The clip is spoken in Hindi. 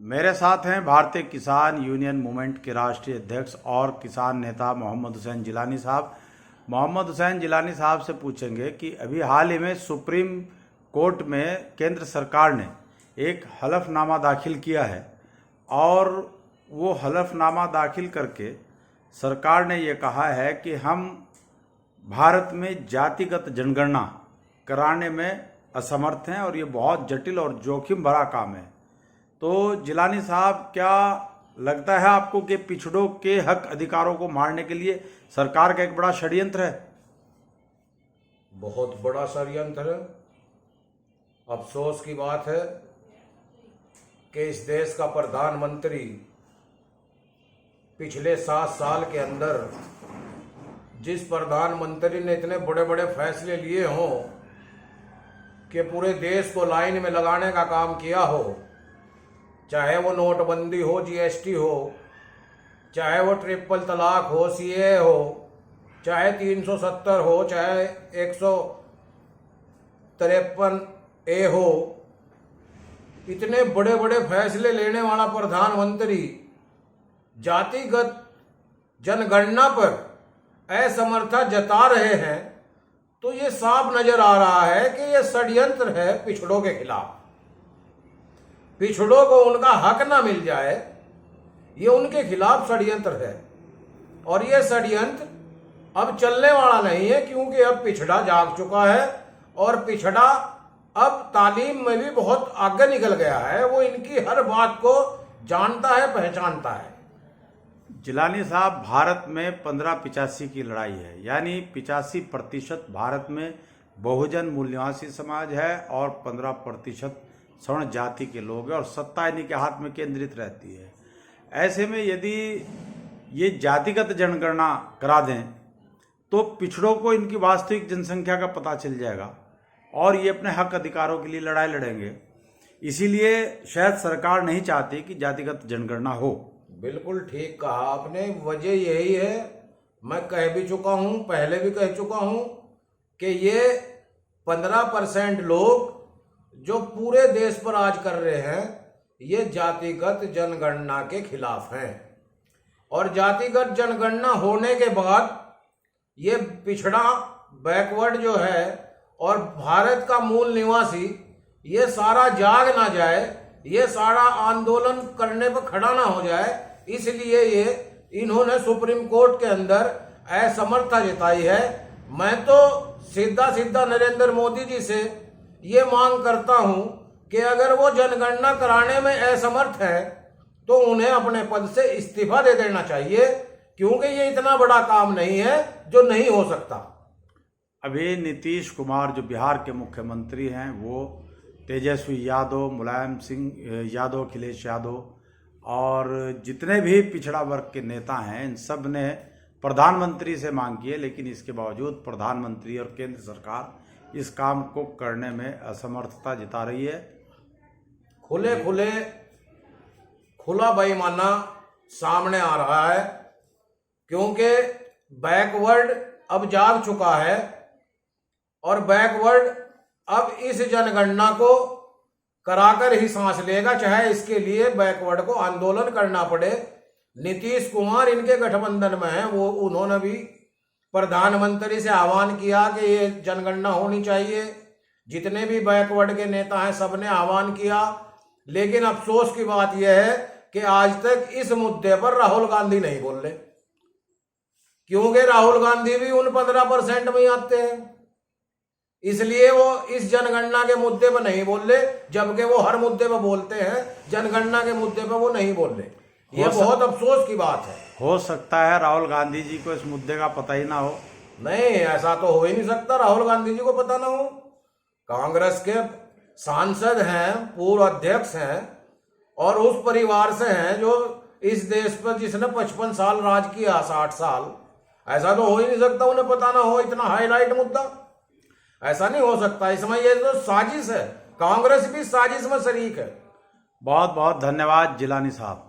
मेरे साथ हैं भारतीय किसान यूनियन मूवमेंट के राष्ट्रीय अध्यक्ष और किसान नेता मोहम्मद हुसैन जिलानी साहब। मोहम्मद हुसैन जिलानी साहब से पूछेंगे कि अभी हाल ही में सुप्रीम कोर्ट में केंद्र सरकार ने एक हलफनामा दाखिल किया है और वो हलफनामा दाखिल करके सरकार ने ये कहा है कि हम भारत में जातिगत जनगणना कराने में असमर्थ हैं और ये बहुत जटिल और जोखिम भरा काम है। तो जिलानी साहब, क्या लगता है आपको कि पिछड़ों के हक अधिकारों को मारने के लिए सरकार का एक बड़ा षड्यंत्र है? बहुत बड़ा षड्यंत्र है। अफसोस की बात है कि इस देश का प्रधानमंत्री पिछले 7 साल के अंदर जिस प्रधानमंत्री ने इतने बड़े बड़े फैसले लिए हों कि पूरे देश को लाइन में लगाने का काम किया हो, चाहे वो नोटबंदी हो, जीएसटी हो, चाहे वो ट्रिपल तलाक हो, सीए हो, चाहे 370 हो, चाहे 153A हो, इतने बड़े बड़े फैसले लेने वाला प्रधानमंत्री जातिगत जनगणना पर असमर्थता जता रहे हैं, तो ये साफ नजर आ रहा है कि ये षड्यंत्र है पिछड़ों के खिलाफ। पिछड़ों को उनका हक ना मिल जाए, ये उनके खिलाफ षड्यंत्र है। और ये षड्यंत्र अब चलने वाला नहीं है, क्योंकि अब पिछड़ा जाग चुका है और पिछड़ा अब तालीम में भी बहुत आगे निकल गया है। वो इनकी हर बात को जानता है, पहचानता है। जिलानी साहब, भारत में 1585 की लड़ाई है, यानी 85% भारत में बहुजन मूल्यवासी समाज है और 15% स्वर्ण जाति के लोग हैं और सत्ता इन्हीं के हाथ में केंद्रित रहती है। ऐसे में यदि ये जातिगत जनगणना करा दें तो पिछड़ों को इनकी वास्तविक जनसंख्या का पता चल जाएगा और ये अपने हक अधिकारों के लिए लड़ाई लड़ेंगे। इसीलिए शायद सरकार नहीं चाहती कि जातिगत जनगणना हो। बिल्कुल ठीक कहा आपने। वजह यही है, मैं कह भी चुका हूं, पहले भी कह चुका हूं कि ये 15% लोग जो पूरे देश पर आज कर रहे हैं, ये जातिगत जनगणना के खिलाफ हैं। और जातिगत जनगणना होने के बाद ये पिछड़ा बैकवर्ड जो है और भारत का मूल निवासी, ये सारा जाग ना जाए, ये सारा आंदोलन करने पर खड़ा ना हो जाए, इसलिए ये इन्होंने सुप्रीम कोर्ट के अंदर असमर्थता जताई है। मैं तो सीधा नरेंद्र मोदी जी से ये मांग करता हूं कि अगर वो जनगणना कराने में असमर्थ है तो उन्हें अपने पद से इस्तीफा दे देना चाहिए, क्योंकि ये इतना बड़ा काम नहीं है जो नहीं हो सकता। अभी नीतीश कुमार जो बिहार के मुख्यमंत्री हैं, वो तेजस्वी यादव, मुलायम सिंह यादव, अखिलेश यादव और जितने भी पिछड़ा वर्ग के नेता हैं, इन सब ने प्रधानमंत्री से मांग की है, लेकिन इसके बावजूद प्रधानमंत्री और केंद्र सरकार इस काम को करने में असमर्थता जता रही है। खुला बेईमाना सामने आ रहा है, क्योंकि बैकवर्ड अब जाग चुका है और बैकवर्ड अब इस जनगणना को कराकर ही सांस लेगा, चाहे इसके लिए बैकवर्ड को आंदोलन करना पड़े। नीतीश कुमार इनके गठबंधन में है, वो उन्होंने भी प्रधानमंत्री से आह्वान किया कि ये जनगणना होनी चाहिए। जितने भी बैकवर्ड के नेता हैं, सबने आह्वान किया, लेकिन अफसोस की बात यह है कि आज तक इस मुद्दे पर राहुल गांधी नहीं बोल रहे, क्योंकि राहुल गांधी भी उन 15% में ही आते हैं, इसलिए वो इस जनगणना के मुद्दे पर नहीं बोल रहे, जबकि वो हर मुद्दे पर बोलते हैं। जनगणना के मुद्दे पर वो नहीं बोल रहे। ये बहुत अफसोस की बात है। हो सकता है राहुल गांधी जी को इस मुद्दे का पता ही ना हो। नहीं, ऐसा तो हो ही नहीं सकता, राहुल गांधी जी को पता ना हो। कांग्रेस के सांसद हैं, पूर्व अध्यक्ष हैं और उस परिवार से हैं जो इस देश पर जिसने 55 साल राज किया, 60 साल। ऐसा तो हो ही नहीं सकता उन्हें पता ना हो इतना हाईलाइट मुद्दा। ऐसा नहीं हो सकता। इसमें ये तो साजिश है, कांग्रेस भी साजिश में शरीक है। बहुत बहुत धन्यवाद जिलानी साहब।